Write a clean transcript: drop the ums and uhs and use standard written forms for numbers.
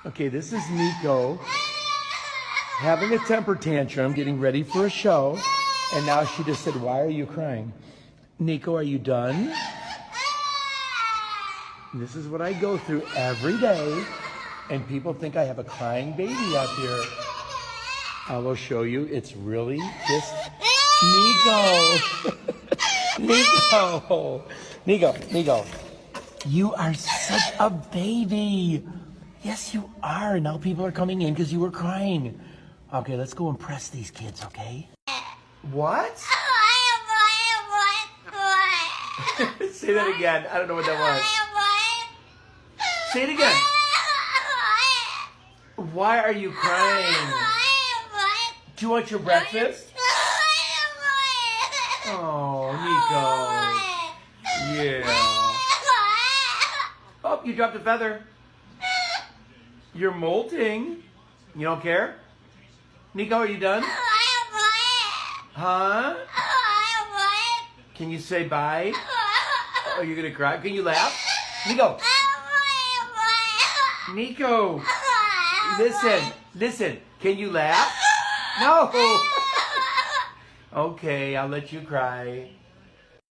Okay, this is Nico having a temper tantrum, getting ready for a show. And now she just said, why are you crying? Nico, are you done? This is what I go through every day. And people think I have a crying baby up here. I will show you. It's really just Nico. Nico. You are such a baby. Yes, you are. Now people are coming in because you were crying. Okay, let's go impress these kids, okay? What? Say that again. I don't know what that was. Say it again. Why are you crying? Do you want your breakfast? Oh, Nico. Yeah. Oh, you dropped a feather. You're molting. You don't care? Nico, are you done? Huh? Can you say bye? Oh, you're gonna cry? Can you laugh? Nico. Nico. Listen. Can you laugh? No. Okay, I'll let you cry.